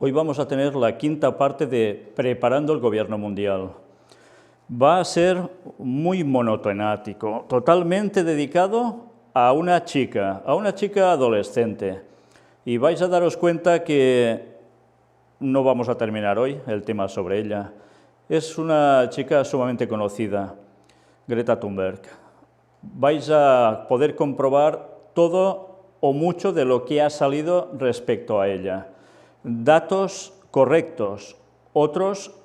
Hoy vamos a tener la quinta parte de Preparando el Gobierno Mundial. Va a ser muy monotemático, totalmente dedicado a una chica adolescente. Y vais a daros cuenta que no vamos a terminar hoy el tema sobre ella. Es una chica sumamente conocida, Greta Thunberg. Vais a poder comprobar todo o mucho de lo que ha salido respecto a ella. Datos correctos, otros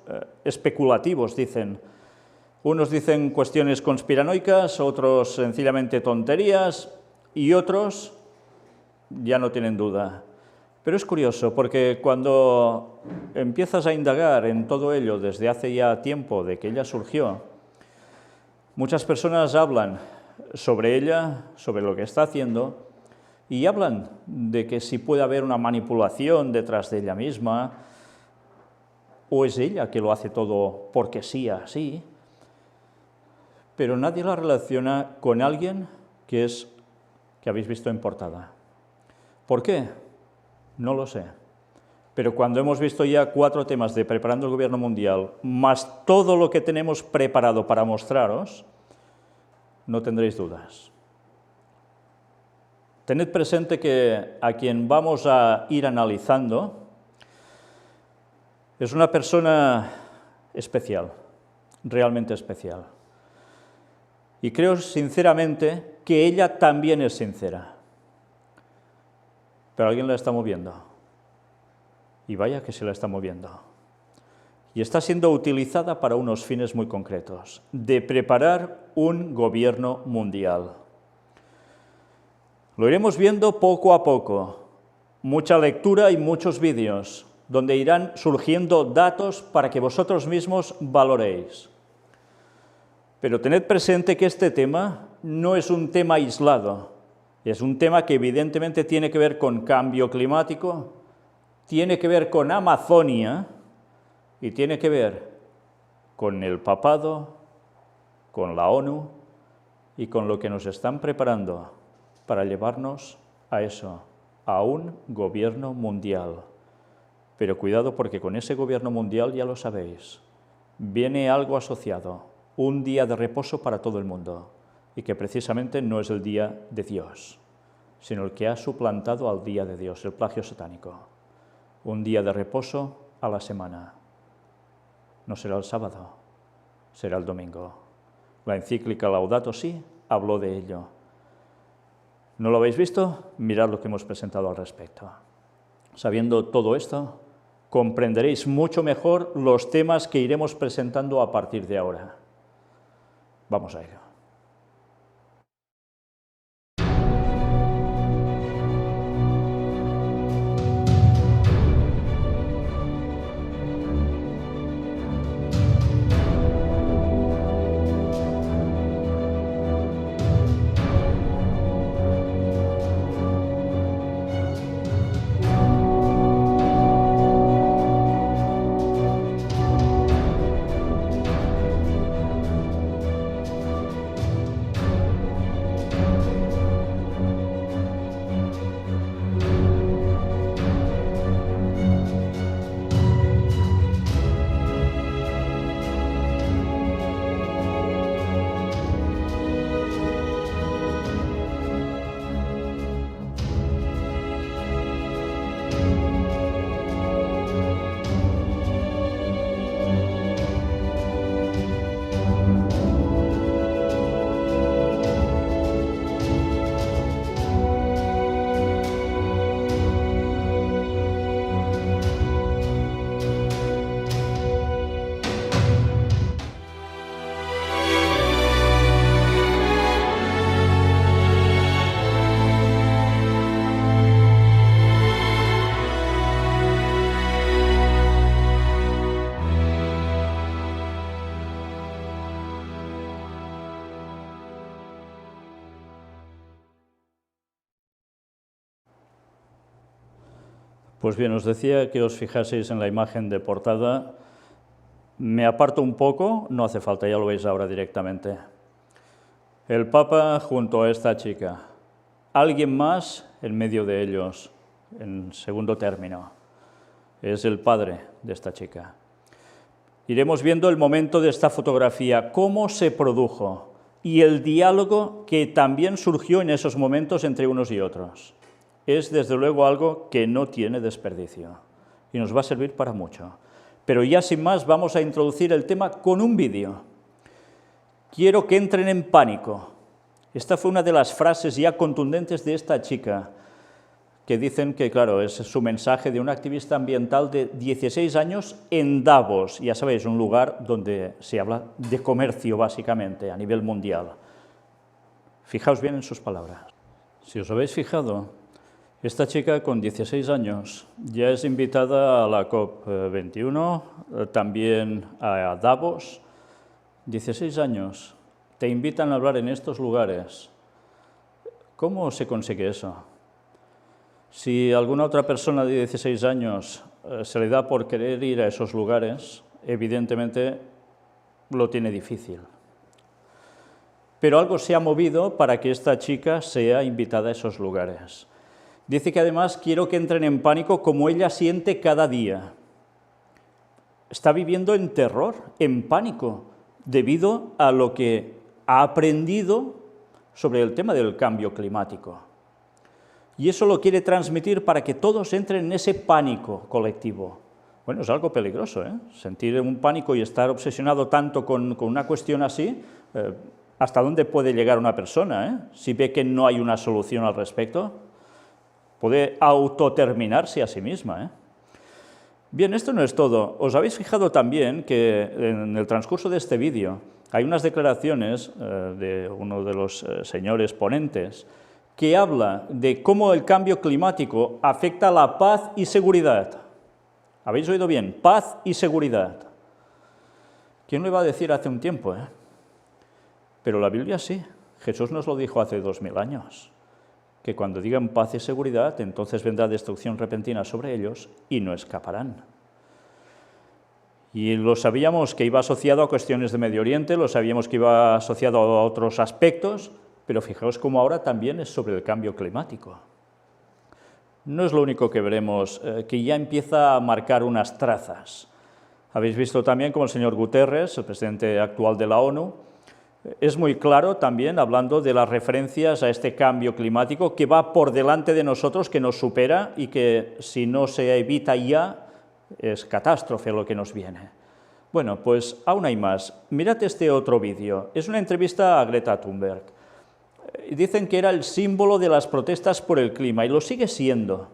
especulativos, dicen. Unos dicen cuestiones conspiranoicas, otros sencillamente tonterías y otros ya no tienen duda. Pero es curioso porque cuando empiezas a indagar en todo ello desde hace ya tiempo de que ella surgió, muchas personas hablan sobre ella, sobre lo que está haciendo, y hablan de que si puede haber una manipulación detrás de ella misma, o es ella que lo hace todo porque sí, así, pero nadie la relaciona con alguien que habéis visto en portada. ¿Por qué? No lo sé. Pero cuando hemos visto ya 4 temas de Preparando el Gobierno Mundial, más todo lo que tenemos preparado para mostraros, no tendréis dudas. Tened presente que a quien vamos a ir analizando es una persona especial, realmente especial. Y creo sinceramente que ella también es sincera. Pero alguien la está moviendo. Y vaya que se la está moviendo. Y está siendo utilizada para unos fines muy concretos, de preparar un gobierno mundial. Lo iremos viendo poco a poco, mucha lectura y muchos vídeos, donde irán surgiendo datos para que vosotros mismos valoréis. Pero tened presente que este tema no es un tema aislado, es un tema que evidentemente tiene que ver con cambio climático, tiene que ver con Amazonia y tiene que ver con el papado, con la ONU y con lo que nos están preparando para llevarnos a eso, a un gobierno mundial. Pero cuidado porque con ese gobierno mundial, ya lo sabéis, viene algo asociado, un día de reposo para todo el mundo, y que precisamente no es el día de Dios, sino el que ha suplantado al día de Dios, el plagio satánico. Un día de reposo a la semana. No será el sábado, será el domingo. La encíclica Laudato Si habló de ello. ¿No lo habéis visto? Mirad lo que hemos presentado al respecto. Sabiendo todo esto, comprenderéis mucho mejor los temas que iremos presentando a partir de ahora. Vamos a ello. Pues bien, os decía que os fijaseis en la imagen de portada. Me aparto un poco, no hace falta, ya lo veis ahora directamente. El Papa junto a esta chica. Alguien más en medio de ellos, en segundo término. es el padre de esta chica. Iremos viendo el momento de esta fotografía, cómo se produjo y el diálogo que también surgió en esos momentos entre unos y otros. Es desde luego algo que no tiene desperdicio y nos va a servir para mucho. Pero ya sin más vamos a introducir el tema con un vídeo. Quiero que entren en pánico. Esta fue una de las frases ya contundentes de esta chica, que dicen que, claro, es su mensaje de una activista ambiental de 16 años en Davos, ya sabéis, un lugar donde se habla de comercio básicamente a nivel mundial. Fijaos bien en sus palabras. Si os habéis fijado, esta chica con 16 años ya es invitada a la COP21, también a Davos. 16 años, te invitan a hablar en estos lugares. ¿Cómo se consigue eso? Si a alguna otra persona de 16 años se le da por querer ir a esos lugares, evidentemente lo tiene difícil. Pero algo se ha movido para que esta chica sea invitada a esos lugares. Dice que además quiero que entren en pánico como ella siente cada día. Está viviendo en terror, en pánico, debido a lo que ha aprendido sobre el tema del cambio climático. Y eso lo quiere transmitir para que todos entren en ese pánico colectivo. Bueno, es algo peligroso, ¿eh? Sentir un pánico y estar obsesionado tanto con una cuestión así, ¿hasta dónde puede llegar una persona, eh? Si ve que no hay una solución al respecto, puede autoterminarse a sí misma, ¿eh? Bien, esto no es todo. ¿Os habéis fijado también que en el transcurso de este vídeo hay unas declaraciones de uno de los señores ponentes que habla de cómo el cambio climático afecta a la paz y seguridad? ¿Habéis oído bien? Paz y seguridad. ¿Quién lo iba a decir hace un tiempo, eh? Pero la Biblia sí. Jesús nos lo dijo hace 2000 años, que cuando digan paz y seguridad, entonces vendrá destrucción repentina sobre ellos y no escaparán. Y lo sabíamos que iba asociado a cuestiones de Medio Oriente, lo sabíamos que iba asociado a otros aspectos, pero fijaos cómo ahora también es sobre el cambio climático. No es lo único que veremos, que ya empieza a marcar unas trazas. Habéis visto también cómo el señor Guterres, el presidente actual de la ONU, es muy claro también hablando de las referencias a este cambio climático que va por delante de nosotros, que nos supera y que si no se evita ya es catástrofe lo que nos viene. Bueno, pues aún hay más. Mirad este otro vídeo. Es una entrevista a Greta Thunberg. Dicen que era el símbolo de las protestas por el clima y lo sigue siendo.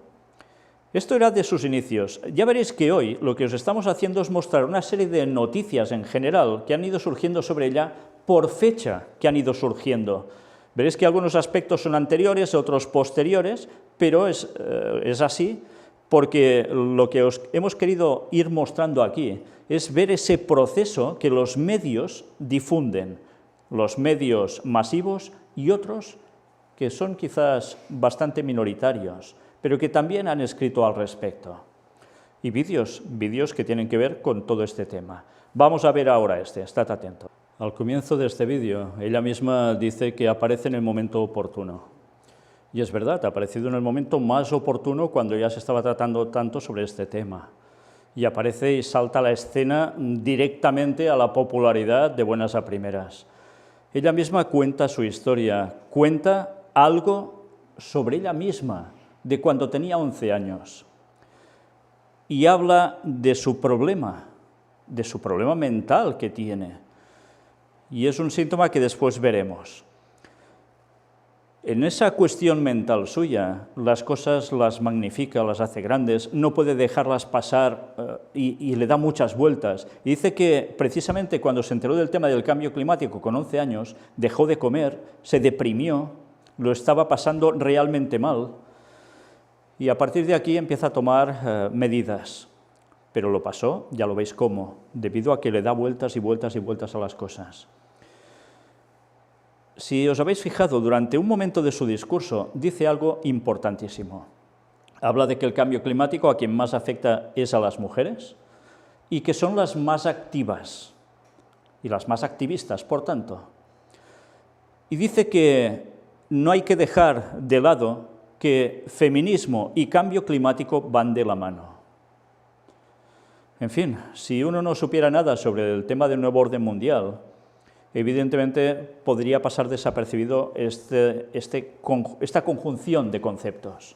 Esto era de sus inicios. Ya veréis que hoy lo que os estamos haciendo es mostrar una serie de noticias en general que han ido surgiendo sobre ella por fecha que han ido surgiendo. Veréis que algunos aspectos son anteriores, otros posteriores, pero es así porque lo que os hemos querido ir mostrando aquí es ver ese proceso que los medios difunden, los medios masivos y otros que son quizás bastante minoritarios, pero que también han escrito al respecto. Y vídeos que tienen que ver con todo este tema. Vamos a ver ahora estad atento. Al comienzo de este vídeo, ella misma dice que aparece en el momento oportuno. Y es verdad, ha aparecido en el momento más oportuno cuando ya se estaba tratando tanto sobre este tema. Y aparece y salta a la escena directamente a la popularidad de buenas a primeras. Ella misma cuenta su historia, cuenta algo sobre ella misma, de cuando tenía 11 años. Y habla de su problema mental que tiene. Y es un síntoma que después veremos. En esa cuestión mental suya, las cosas las magnifica, las hace grandes, no puede dejarlas pasar y le da muchas vueltas. Y dice que precisamente cuando se enteró del tema del cambio climático con 11 años, dejó de comer, se deprimió, lo estaba pasando realmente mal. Y a partir de aquí empieza a tomar medidas. Pero lo pasó, ya lo veis cómo, debido a que le da vueltas y vueltas y vueltas a las cosas. Si os habéis fijado, durante un momento de su discurso dice algo importantísimo. Habla de que el cambio climático a quien más afecta es a las mujeres y que son las más activas y las más activistas, por tanto. Y dice que no hay que dejar de lado que feminismo y cambio climático van de la mano. En fin, si uno no supiera nada sobre el tema del nuevo orden mundial, evidentemente podría pasar desapercibido esta conjunción de conceptos.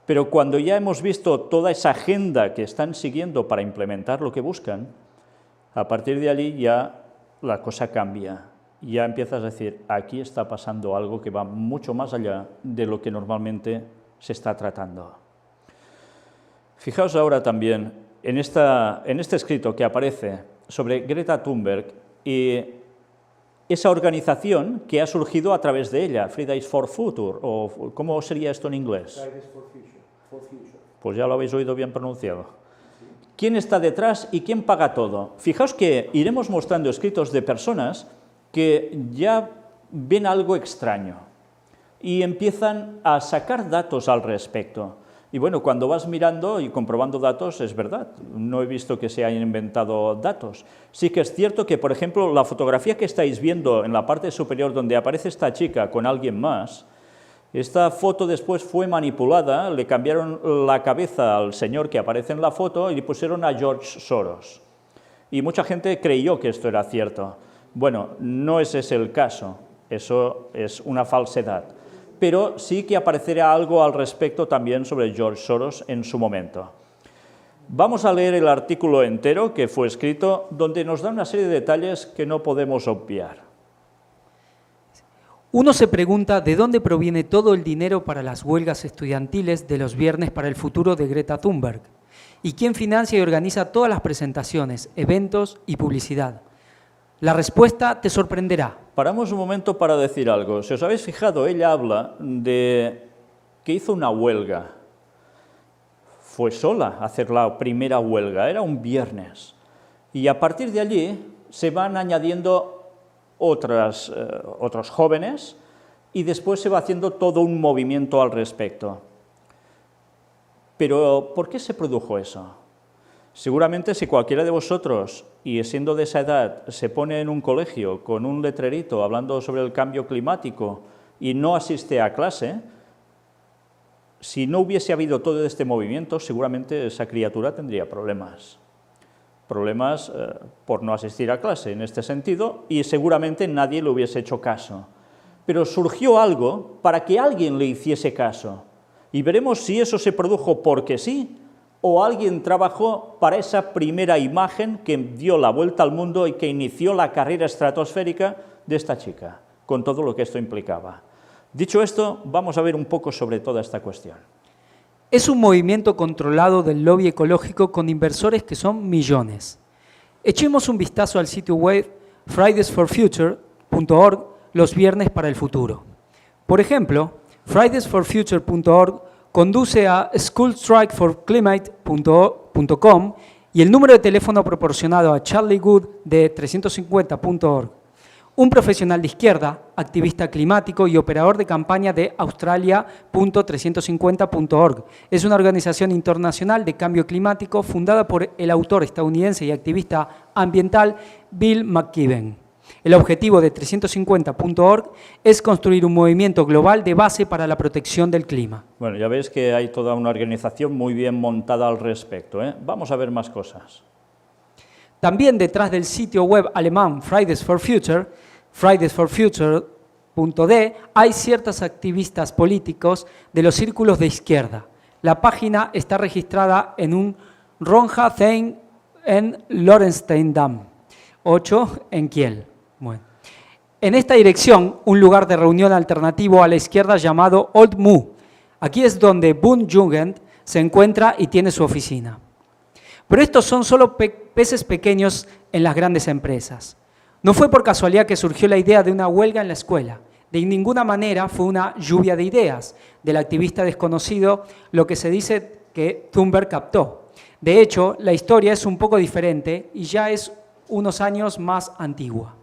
Pero cuando ya hemos visto toda esa agenda que están siguiendo para implementar lo que buscan, a partir de allí ya la cosa cambia. Ya empiezas a decir, aquí está pasando algo que va mucho más allá de lo que normalmente se está tratando. Fijaos ahora también en este escrito que aparece sobre Greta Thunberg y esa organización que ha surgido a través de ella, Fridays for Future, o ¿cómo sería esto en inglés? Fridays for Future. Pues ya lo habéis oído bien pronunciado. ¿Quién está detrás y quién paga todo? Fijaos que iremos mostrando escritos de personas que ya ven algo extraño y empiezan a sacar datos al respecto. Y bueno, cuando vas mirando y comprobando datos, es verdad, no he visto que se hayan inventado datos. Sí que es cierto que, por ejemplo, la fotografía que estáis viendo en la parte superior donde aparece esta chica con alguien más, esta foto después fue manipulada, le cambiaron la cabeza al señor que aparece en la foto y le pusieron a George Soros. Y mucha gente creyó que esto era cierto. Bueno, no ese es el caso, eso es una falsedad. Pero sí que aparecerá algo al respecto también sobre George Soros en su momento. Vamos a leer el artículo entero que fue escrito, donde nos da una serie de detalles que no podemos obviar. Uno se pregunta de dónde proviene todo el dinero para las huelgas estudiantiles de los viernes para el futuro de Greta Thunberg, y quién financia y organiza todas las presentaciones, eventos y publicidad. La respuesta te sorprenderá. Paramos un momento para decir algo. Si os habéis fijado, ella habla de que hizo una huelga. Fue sola a hacer la primera huelga, era un viernes. Y a partir de allí se van añadiendo otros jóvenes y después se va haciendo todo un movimiento al respecto. Pero, ¿por qué se produjo eso? Seguramente si cualquiera de vosotros, y siendo de esa edad, se pone en un colegio con un letrerito hablando sobre el cambio climático y no asiste a clase, si no hubiese habido todo este movimiento, seguramente esa criatura tendría problemas. Problemas por no asistir a clase en este sentido, y seguramente nadie le hubiese hecho caso. Pero surgió algo para que alguien le hiciese caso, y veremos si eso se produjo porque sí, o alguien trabajó para esa primera imagen que dio la vuelta al mundo y que inició la carrera estratosférica de esta chica, con todo lo que esto implicaba. Dicho esto, vamos a ver un poco sobre toda esta cuestión. Es un movimiento controlado del lobby ecológico con inversores que son millones. Echemos un vistazo al sitio web fridaysforfuture.org, los viernes para el futuro. Por ejemplo, fridaysforfuture.org conduce a schoolstrikeforclimate.com y el número de teléfono proporcionado a Charlie Good de 350.org, un profesional de izquierda, activista climático y operador de campaña de Australia.350.org. Es una organización internacional de cambio climático fundada por el autor estadounidense y activista ambiental Bill McKibben. El objetivo de 350.org es construir un movimiento global de base para la protección del clima. Bueno, ya veis que hay toda una organización muy bien montada al respecto, ¿eh? Vamos a ver más cosas. También detrás del sitio web alemán Fridays for Future, fridaysforfuture.de, hay ciertos activistas políticos de los círculos de izquierda. La página está registrada en un Ronja-Thein en Lorenstein-Damm, 8 en Kiel. Bueno. En esta dirección, un lugar de reunión alternativo a la izquierda llamado Old Mu. Aquí es donde Bund Jugend se encuentra y tiene su oficina. Pero estos son solo peces pequeños en las grandes empresas. No fue por casualidad que surgió la idea de una huelga en la escuela. De ninguna manera fue una lluvia de ideas del activista desconocido, lo que se dice que Thunberg captó. De hecho, la historia es un poco diferente y ya es unos años más antigua.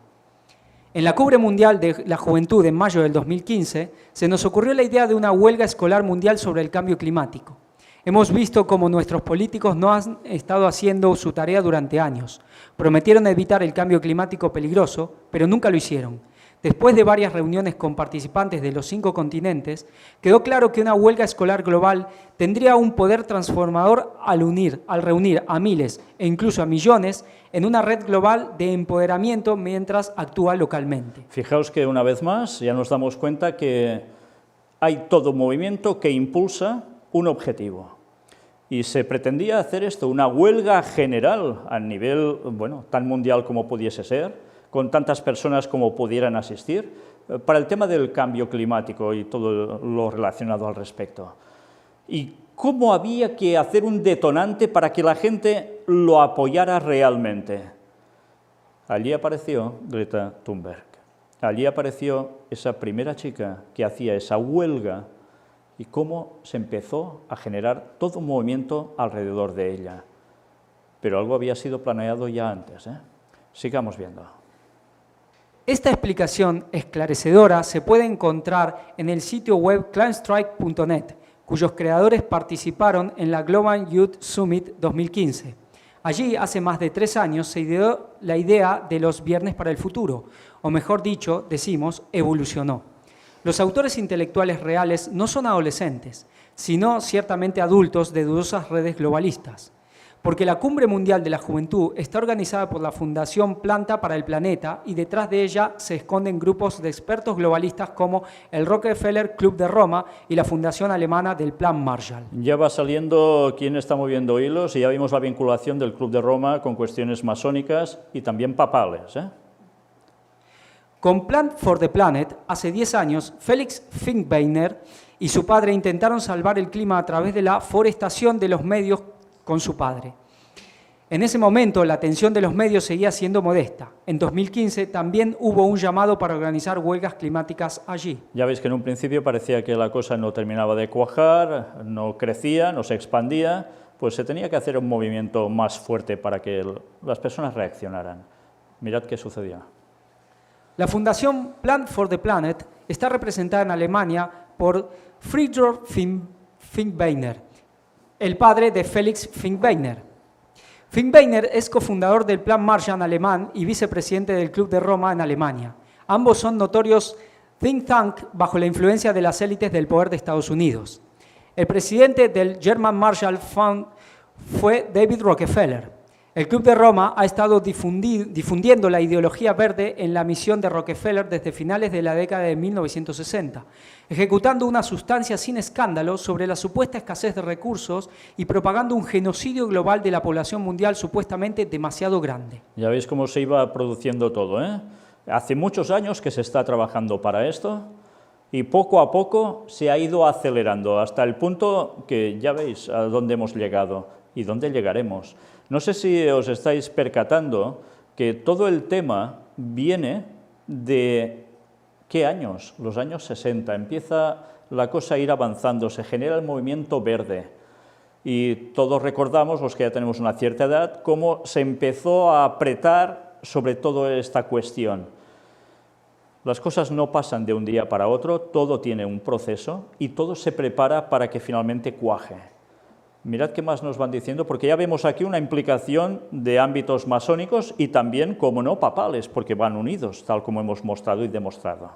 En la Cumbre Mundial de la Juventud en mayo del 2015, se nos ocurrió la idea de una huelga escolar mundial sobre el cambio climático. Hemos visto cómo nuestros políticos no han estado haciendo su tarea durante años. Prometieron evitar el cambio climático peligroso, pero nunca lo hicieron. Después de varias reuniones con participantes de los 5 continentes, quedó claro que una huelga escolar global tendría un poder transformador al reunir a miles e incluso a millones en una red global de empoderamiento mientras actúa localmente. Fijaos que una vez más ya nos damos cuenta que hay todo movimiento que impulsa un objetivo. Y se pretendía hacer esto, una huelga general a nivel, bueno, tan mundial como pudiese ser, con tantas personas como pudieran asistir, para el tema del cambio climático y todo lo relacionado al respecto. Y cómo había que hacer un detonante para que la gente lo apoyara realmente. Allí apareció Greta Thunberg. Allí apareció esa primera chica que hacía esa huelga y cómo se empezó a generar todo un movimiento alrededor de ella. Pero algo había sido planeado ya antes, ¿eh? Sigamos viendo. Esta explicación esclarecedora se puede encontrar en el sitio web climbstrike.net, cuyos creadores participaron en la Global Youth Summit 2015. Allí, hace más de 3 años, se ideó la idea de los Viernes para el Futuro, o mejor dicho, decimos, evolucionó. Los autores intelectuales reales no son adolescentes, sino ciertamente adultos de dudosas redes globalistas. Porque la Cumbre Mundial de la Juventud está organizada por la Fundación Planta para el Planeta y detrás de ella se esconden grupos de expertos globalistas como el Rockefeller Club de Roma y la Fundación Alemana del Plan Marshall. Ya va saliendo quién está moviendo hilos y ya vimos la vinculación del Club de Roma con cuestiones masónicas y también papales, ¿eh? Con Plan for the Planet, hace 10 años, Felix Finkbeiner y su padre intentaron salvar el clima a través de la forestación de los medios con su padre. En ese momento, la atención de los medios seguía siendo modesta. En 2015 también hubo un llamado para organizar huelgas climáticas allí. Ya veis que en un principio parecía que la cosa no terminaba de cuajar, no crecía, no se expandía, pues se tenía que hacer un movimiento más fuerte para que las personas reaccionaran. Mirad qué sucedía. La Fundación Plan for the Planet está representada en Alemania por Friedrich Finkbeiner, el padre de Felix Finkbeiner. Finkbeiner es cofundador del Plan Marshall alemán y vicepresidente del Club de Roma en Alemania. Ambos son notorios think tank bajo la influencia de las élites del poder de Estados Unidos. El presidente del German Marshall Fund fue David Rockefeller. El Club de Roma ha estado difundiendo la ideología verde en la misión de Rockefeller desde finales de la década de 1960, ejecutando una sustancia sin escándalo sobre la supuesta escasez de recursos y propagando un genocidio global de la población mundial supuestamente demasiado grande. Ya veis cómo se iba produciendo todo, ¿eh? Hace muchos años que se está trabajando para esto y poco a poco se ha ido acelerando hasta el punto que ya veis a dónde hemos llegado y dónde llegaremos. No sé si os estáis percatando que todo el tema viene de ¿qué años? Los años 60. Empieza la cosa a ir avanzando, se genera el movimiento verde. Y todos recordamos, los que ya tenemos una cierta edad, cómo se empezó a apretar sobre toda esta cuestión. Las cosas no pasan de un día para otro, todo tiene un proceso y todo se prepara para que finalmente cuaje. Mirad qué más nos van diciendo, porque ya vemos aquí una implicación de ámbitos masónicos y también, como no, papales, porque van unidos, tal como hemos mostrado y demostrado.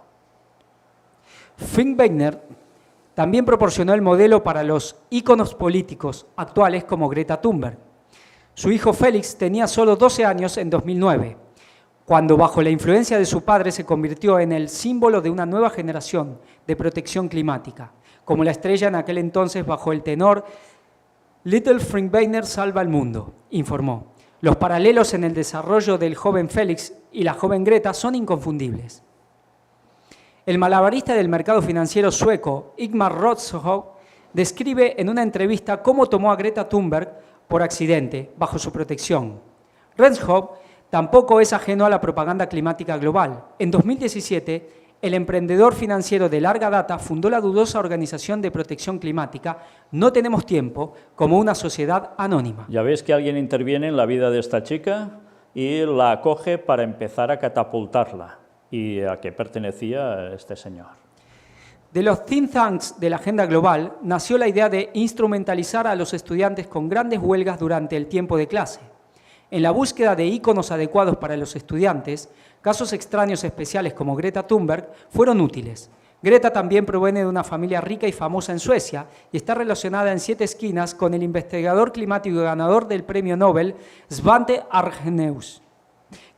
Finkbeiner también proporcionó el modelo para los íconos políticos actuales como Greta Thunberg. Su hijo Félix tenía solo 12 años en 2009, cuando bajo la influencia de su padre se convirtió en el símbolo de una nueva generación de protección climática, como la estrella en aquel entonces bajo el tenor Little Finkbeiner salva el mundo, informó. Los paralelos en el desarrollo del joven Félix y la joven Greta son inconfundibles. El malabarista del mercado financiero sueco, Ingmar Rosskog, describe en una entrevista cómo tomó a Greta Thunberg por accidente, bajo su protección. Rosskog tampoco es ajeno a la propaganda climática global. En 2017, el emprendedor financiero de larga data fundó la dudosa organización de protección climática No Tenemos Tiempo como una sociedad anónima. Ya veis que alguien interviene en la vida de esta chica y la acoge para empezar a catapultarla. ¿Y a qué pertenecía este señor? De los think tanks de la agenda global nació la idea de instrumentalizar a los estudiantes con grandes huelgas durante el tiempo de clase. En la búsqueda de íconos adecuados para los estudiantes, casos extraños especiales como Greta Thunberg fueron útiles. Greta también proviene de una familia rica y famosa en Suecia y está relacionada en 7 esquinas con el investigador climático y ganador del premio Nobel Svante Arrhenius,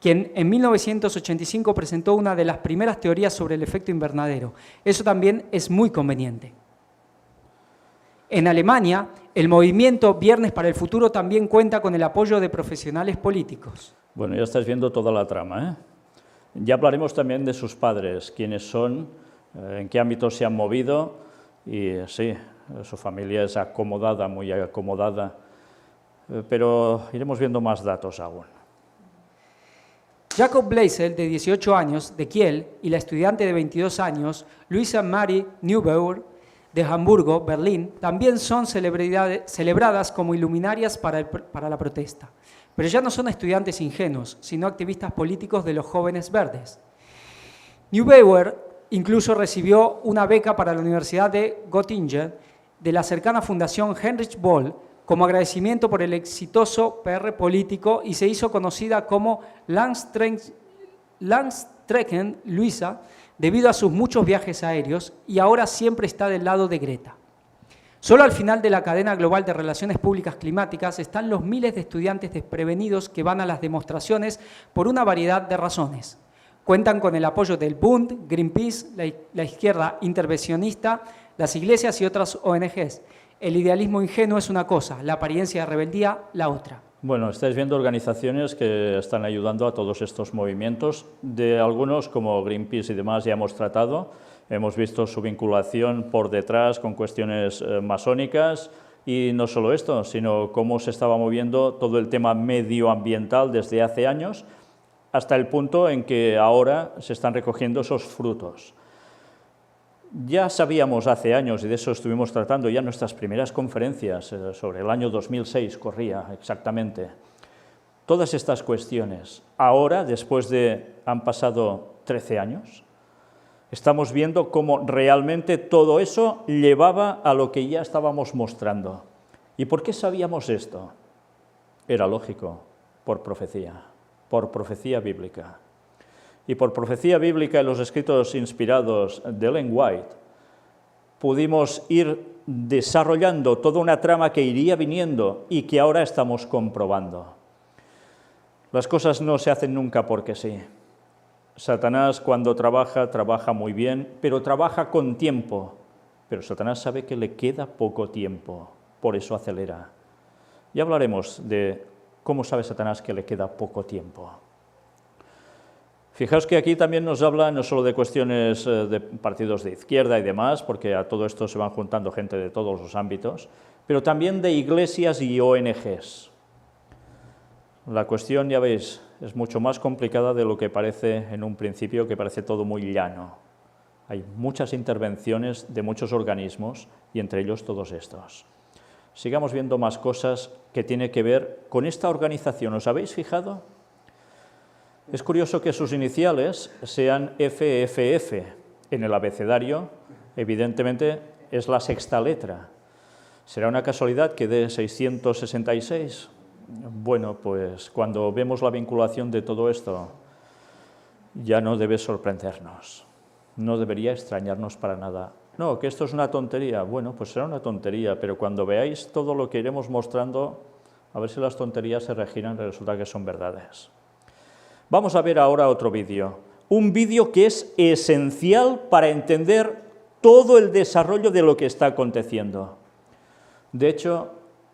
quien en 1985 presentó una de las primeras teorías sobre el efecto invernadero. Eso también es muy conveniente. En Alemania, el movimiento Viernes para el Futuro también cuenta con el apoyo de profesionales políticos. Bueno, ya estás viendo toda la trama, ¿eh? Ya hablaremos también de sus padres, quiénes son, en qué ámbitos se han movido, y sí, su familia es acomodada, muy acomodada, pero iremos viendo más datos aún. Jacob Bleisel, de 18 años, de Kiel, y la estudiante de 22 años, Luisa Marie Neubauer, de Hamburgo, Berlín, también son celebradas como iluminarias para la protesta. Pero ya no son estudiantes ingenuos, sino activistas políticos de los jóvenes verdes. Neubauer incluso recibió una beca para la Universidad de Göttingen de la cercana Fundación Heinrich Böll como agradecimiento por el exitoso PR político y se hizo conocida como Langstrecken Luisa debido a sus muchos viajes aéreos y ahora siempre está del lado de Greta. Solo al final de la cadena global de relaciones públicas climáticas están los miles de estudiantes desprevenidos que van a las demostraciones por una variedad de razones. Cuentan con el apoyo del Bund, Greenpeace, la izquierda intervencionista, las iglesias y otras ONGs. El idealismo ingenuo es una cosa, la apariencia de rebeldía la otra. Bueno, estáis viendo organizaciones que están ayudando a todos estos movimientos. De algunos, como Greenpeace y demás, ya hemos tratado. Hemos visto su vinculación por detrás con cuestiones masónicas. Y no solo esto, sino cómo se estaba moviendo todo el tema medioambiental desde hace años, hasta el punto en que ahora se están recogiendo esos frutos. Ya sabíamos hace años, y de eso estuvimos tratando ya en nuestras primeras conferencias, sobre el año 2006 corría exactamente, todas estas cuestiones. Ahora, después de, han pasado 13 años, estamos viendo cómo realmente todo eso llevaba a lo que ya estábamos mostrando. ¿Y por qué sabíamos esto? Era lógico, por profecía bíblica. Y por profecía bíblica en los escritos inspirados de Ellen White, pudimos ir desarrollando toda una trama que iría viniendo y que ahora estamos comprobando. Las cosas no se hacen nunca porque sí. Satanás cuando trabaja muy bien, pero trabaja con tiempo. Pero Satanás sabe que le queda poco tiempo, por eso acelera. Ya hablaremos de cómo sabe Satanás que le queda poco tiempo. Fijaos que aquí también nos habla no solo de cuestiones de partidos de izquierda y demás, porque a todo esto se van juntando gente de todos los ámbitos, pero también de iglesias y ONGs. La cuestión, ya veis, es mucho más complicada de lo que parece en un principio, que parece todo muy llano. Hay muchas intervenciones de muchos organismos y entre ellos todos estos. Sigamos viendo más cosas que tienen que ver con esta organización. ¿Os habéis fijado? Es curioso que sus iniciales sean FFF. En el abecedario, evidentemente, es la sexta letra. ¿Será una casualidad que dé 666? Bueno, pues cuando vemos la vinculación de todo esto, ya no debe sorprendernos. No debería extrañarnos para nada. No, que esto es una tontería. Bueno, pues será una tontería, pero cuando veáis todo lo que iremos mostrando, a ver si las tonterías se regiran y resulta que son verdades. Vamos a ver ahora otro vídeo. Un vídeo que es esencial para entender todo el desarrollo de lo que está aconteciendo. De hecho,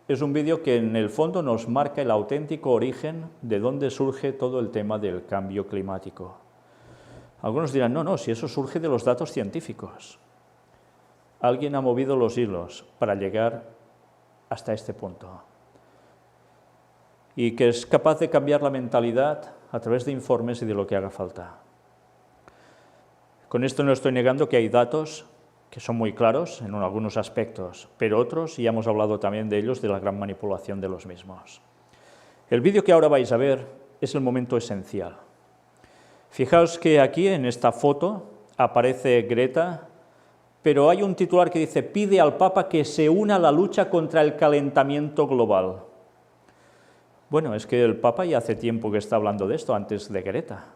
es un vídeo que en el fondo nos marca el auténtico origen de dónde surge todo el tema del cambio climático. Algunos dirán, no, si eso surge de los datos científicos. Alguien ha movido los hilos para llegar hasta este punto. Y que es capaz de cambiar la mentalidad a través de informes y de lo que haga falta. Con esto no estoy negando que hay datos que son muy claros en algunos aspectos, pero otros, y ya hemos hablado también de ellos, de la gran manipulación de los mismos. El vídeo que ahora vais a ver es el momento esencial. Fijaos que aquí en esta foto aparece Greta, pero hay un titular que dice: pide al Papa que se una a la lucha contra el calentamiento global. Bueno, es que el Papa ya hace tiempo que está hablando de esto, antes de Greta.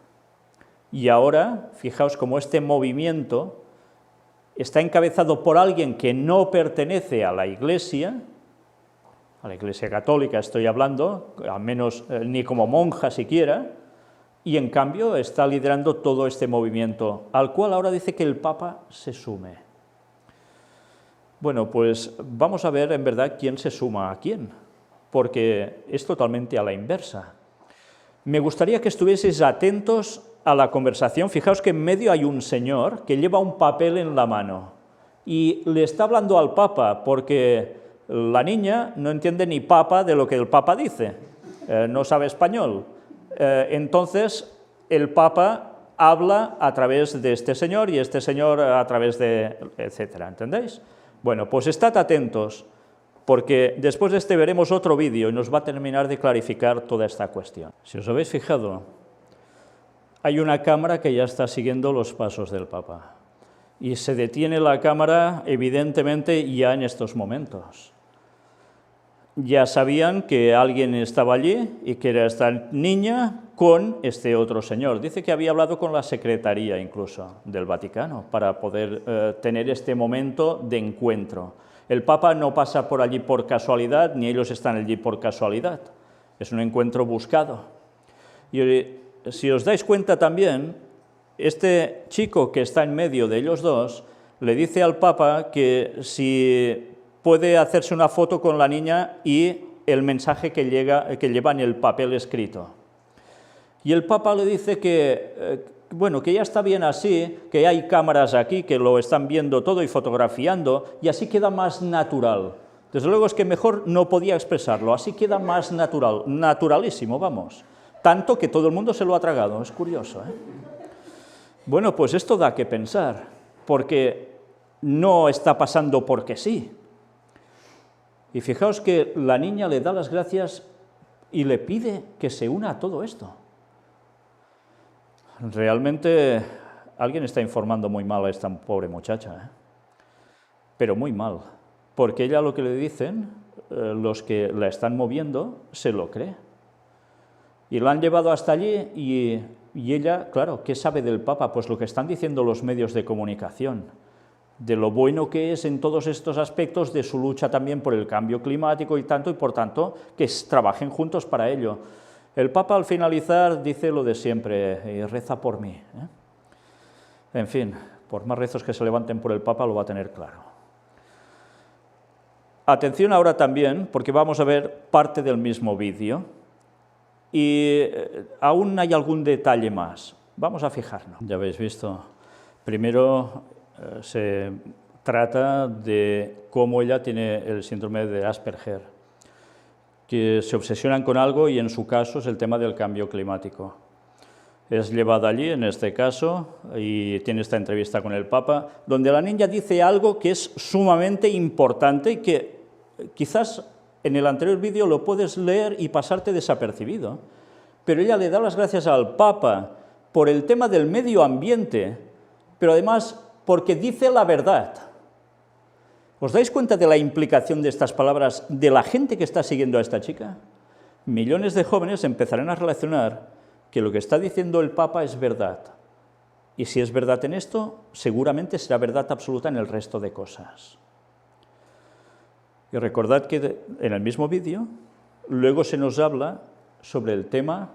Y ahora, fijaos cómo este movimiento está encabezado por alguien que no pertenece a la Iglesia católica estoy hablando, al menos ni como monja siquiera, y en cambio está liderando todo este movimiento, al cual ahora dice que el Papa se sume. Bueno, pues vamos a ver en verdad quién se suma a quién, porque es totalmente a la inversa. Me gustaría que estuvieseis atentos a la conversación. Fijaos que en medio hay un señor que lleva un papel en la mano y le está hablando al Papa porque la niña no entiende ni papa de lo que el Papa dice, no sabe español. Entonces el Papa habla a través de este señor y este señor a través de etcétera, ¿entendéis? Bueno, pues estad atentos, porque después de este veremos otro vídeo y nos va a terminar de clarificar toda esta cuestión. Si os habéis fijado, hay una cámara que ya está siguiendo los pasos del Papa. Y se detiene la cámara, evidentemente, ya en estos momentos. Ya sabían que alguien estaba allí y que era esta niña con este otro señor. Dice que había hablado con la secretaría incluso del Vaticano para poder tener este momento de encuentro. El Papa no pasa por allí por casualidad, ni ellos están allí por casualidad. Es un encuentro buscado. Y si os dais cuenta también, este chico que está en medio de ellos dos le dice al Papa que si puede hacerse una foto con la niña y el mensaje que lleva en el papel escrito. Y el Papa le dice que, bueno, que ya está bien así, que hay cámaras aquí que lo están viendo todo y fotografiando, y así queda más natural. Desde luego es que mejor no podía expresarlo, así queda más natural, naturalísimo, vamos. Tanto que todo el mundo se lo ha tragado, es curioso, ¿eh? Bueno, pues esto da que pensar, porque no está pasando porque sí. Y fijaos que la niña le da las gracias y le pide que se una a todo esto. Realmente alguien está informando muy mal a esta pobre muchacha, ¿eh? Pero muy mal, porque ella lo que le dicen, los que la están moviendo, se lo cree. Y la han llevado hasta allí y ella, claro, ¿qué sabe del Papa? Pues lo que están diciendo los medios de comunicación, de lo bueno que es en todos estos aspectos, de su lucha también por el cambio climático y tanto, y por tanto, que trabajen juntos para ello. El Papa al finalizar dice lo de siempre, reza por mí, ¿eh? En fin, por más rezos que se levanten por el Papa lo va a tener claro. Atención ahora también, porque vamos a ver parte del mismo vídeo, y aún hay algún detalle más. Vamos a fijarnos. Ya habéis visto, primero se trata de cómo ella tiene el síndrome de Asperger, que se obsesionan con algo y en su caso es el tema del cambio climático. Es llevada allí, en este caso, y tiene esta entrevista con el Papa, donde la niña dice algo que es sumamente importante y que quizás en el anterior vídeo lo puedes leer y pasarte desapercibido, pero ella le da las gracias al Papa por el tema del medio ambiente, pero además porque dice la verdad. ¿Os dais cuenta de la implicación de estas palabras de la gente que está siguiendo a esta chica? Millones de jóvenes empezarán a relacionar que lo que está diciendo el Papa es verdad. Y si es verdad en esto, seguramente será verdad absoluta en el resto de cosas. Y recordad que en el mismo vídeo, luego se nos habla sobre el tema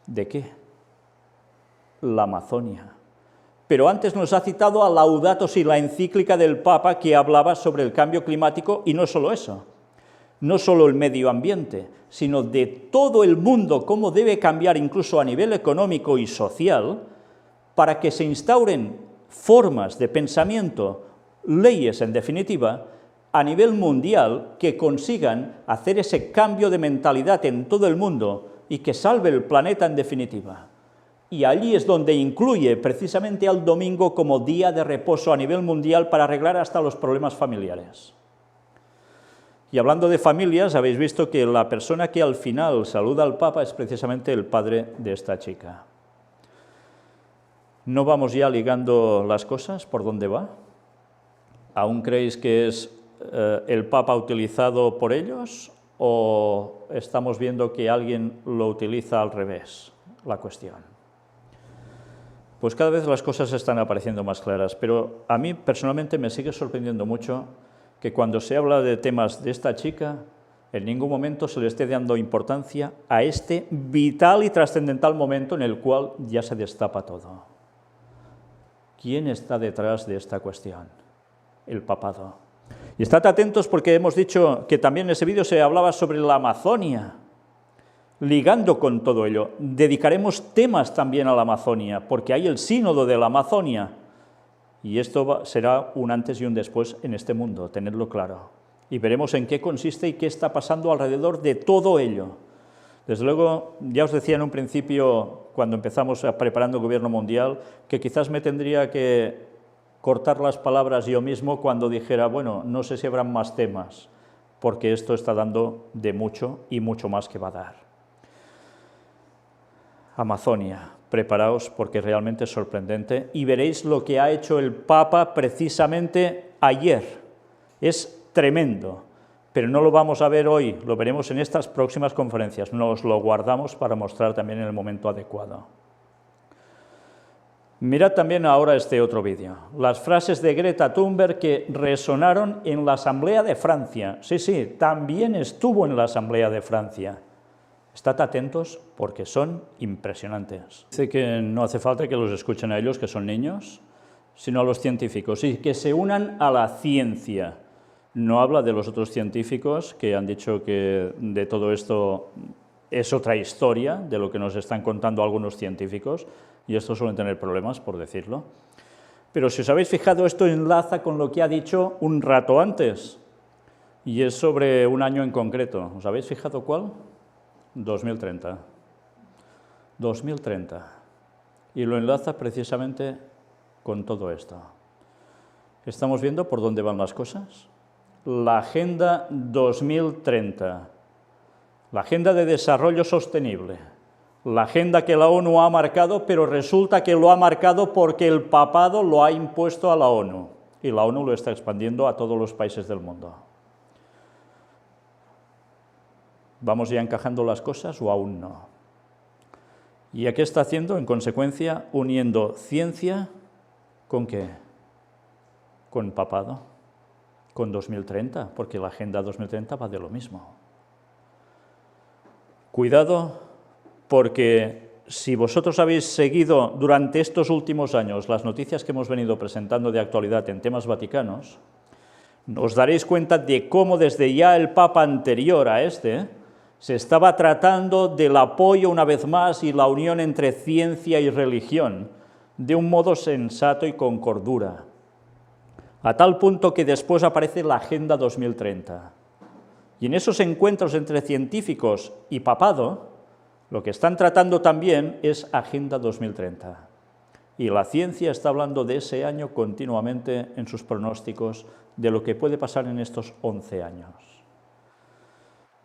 de ¿qué? La Amazonia. Pero antes nos ha citado a Laudato Si, la encíclica del Papa que hablaba sobre el cambio climático, y no solo eso, no solo el medio ambiente, sino de todo el mundo, cómo debe cambiar incluso a nivel económico y social, para que se instauren formas de pensamiento, leyes en definitiva, a nivel mundial que consigan hacer ese cambio de mentalidad en todo el mundo y que salve el planeta en definitiva. Y allí es donde incluye precisamente al domingo como día de reposo a nivel mundial para arreglar hasta los problemas familiares. Y hablando de familias, habéis visto que la persona que al final saluda al Papa es precisamente el padre de esta chica. ¿No vamos ya ligando las cosas por dónde va? ¿Aún creéis que es el Papa utilizado por ellos o estamos viendo que alguien lo utiliza al revés, la cuestión? Pues cada vez las cosas están apareciendo más claras, pero a mí personalmente me sigue sorprendiendo mucho que cuando se habla de temas de esta chica, en ningún momento se le esté dando importancia a este vital y trascendental momento en el cual ya se destapa todo. ¿Quién está detrás de esta cuestión? El papado. Y estad atentos porque hemos dicho que también en ese vídeo se hablaba sobre la Amazonia, ligando con todo ello. Dedicaremos temas también a la Amazonia, porque hay el sínodo de la Amazonia, y esto será un antes y un después en este mundo, tenerlo claro. Y veremos en qué consiste y qué está pasando alrededor de todo ello. Desde luego, ya os decía en un principio, cuando empezamos preparando el Gobierno Mundial, que quizás me tendría que cortar las palabras yo mismo cuando dijera, bueno, no sé si habrán más temas, porque esto está dando de mucho y mucho más que va a dar. Amazonia, preparaos porque realmente es sorprendente y veréis lo que ha hecho el Papa precisamente ayer. Es tremendo, pero no lo vamos a ver hoy, lo veremos en estas próximas conferencias, nos lo guardamos para mostrar también en el momento adecuado. Mirad también ahora este otro vídeo, las frases de Greta Thunberg que resonaron en la Asamblea de Francia. Sí, también estuvo en la Asamblea de Francia. Estad atentos porque son impresionantes. Dice que no hace falta que los escuchen a ellos, que son niños, sino a los científicos, y que se unan a la ciencia. No habla de los otros científicos que han dicho que de todo esto es otra historia de lo que nos están contando algunos científicos, y estos suelen tener problemas, por decirlo. Pero si os habéis fijado, esto enlaza con lo que ha dicho un rato antes, y es sobre un año en concreto. ¿Os habéis fijado cuál? 2030. 2030. Y lo enlaza precisamente con todo esto. ¿Estamos viendo por dónde van las cosas? La Agenda 2030, la Agenda de Desarrollo Sostenible, la agenda que la ONU ha marcado, pero resulta que lo ha marcado porque el papado lo ha impuesto a la ONU, y la ONU lo está expandiendo a todos los países del mundo. ¿Vamos ya encajando las cosas o aún no? ¿Y a qué está haciendo? En consecuencia, uniendo ciencia ¿con qué? Con papado. Con 2030, porque la Agenda 2030 va de lo mismo. Cuidado, porque si vosotros habéis seguido durante estos últimos años las noticias que hemos venido presentando de actualidad en temas vaticanos, os daréis cuenta de cómo desde ya el Papa anterior a este se estaba tratando del apoyo una vez más y la unión entre ciencia y religión, de un modo sensato y con cordura. A tal punto que después aparece la Agenda 2030. Y en esos encuentros entre científicos y papado, lo que están tratando también es Agenda 2030. Y la ciencia está hablando de ese año continuamente en sus pronósticos de lo que puede pasar en estos 11 años.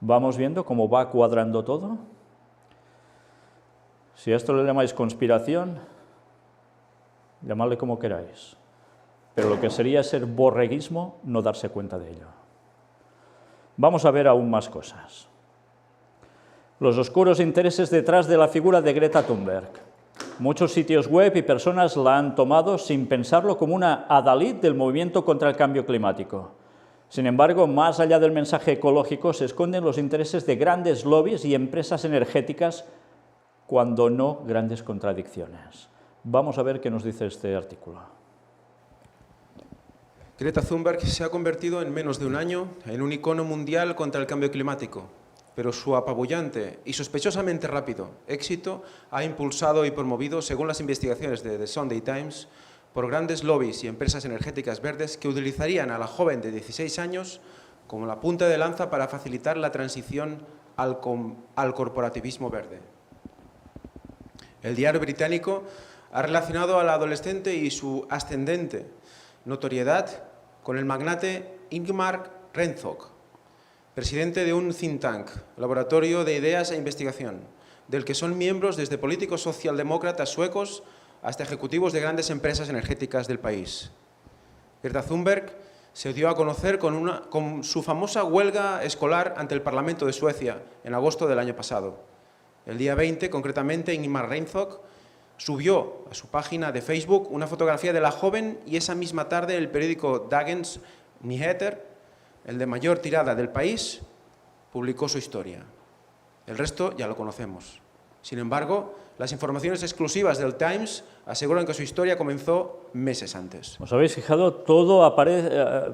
¿Vamos viendo cómo va cuadrando todo? Si a esto le llamáis conspiración, llamadle como queráis. Pero lo que sería ser borreguismo, no darse cuenta de ello. Vamos a ver aún más cosas. Los oscuros intereses detrás de la figura de Greta Thunberg. Muchos sitios web y personas la han tomado sin pensarlo como una adalid del movimiento contra el cambio climático. Sin embargo, más allá del mensaje ecológico se esconden los intereses de grandes lobbies y empresas energéticas, cuando no grandes contradicciones. Vamos a ver qué nos dice este artículo. Greta Thunberg se ha convertido en menos de un año en un icono mundial contra el cambio climático, pero su apabullante y sospechosamente rápido éxito ha impulsado y promovido, según las investigaciones de The Sunday Times, por grandes lobbies y empresas energéticas verdes que utilizarían a la joven de 16 años como la punta de lanza para facilitar la transición al corporativismo verde. El diario británico ha relacionado a la adolescente y su ascendente notoriedad con el magnate Ingmar Rentzhog, presidente de un think tank, laboratorio de ideas e investigación, del que son miembros desde políticos socialdemócratas suecos hasta ejecutivos de grandes empresas energéticas del país. Greta Thunberg se dio a conocer con su famosa huelga escolar ante el Parlamento de Suecia en agosto del año pasado. El día 20, concretamente, Ingmar Reinzog subió a su página de Facebook una fotografía de la joven y esa misma tarde el periódico Dagens Nyheter, el de mayor tirada del país, publicó su historia. El resto ya lo conocemos. Sin embargo, las informaciones exclusivas del Times aseguran que su historia comenzó meses antes. ¿Os habéis fijado? Todo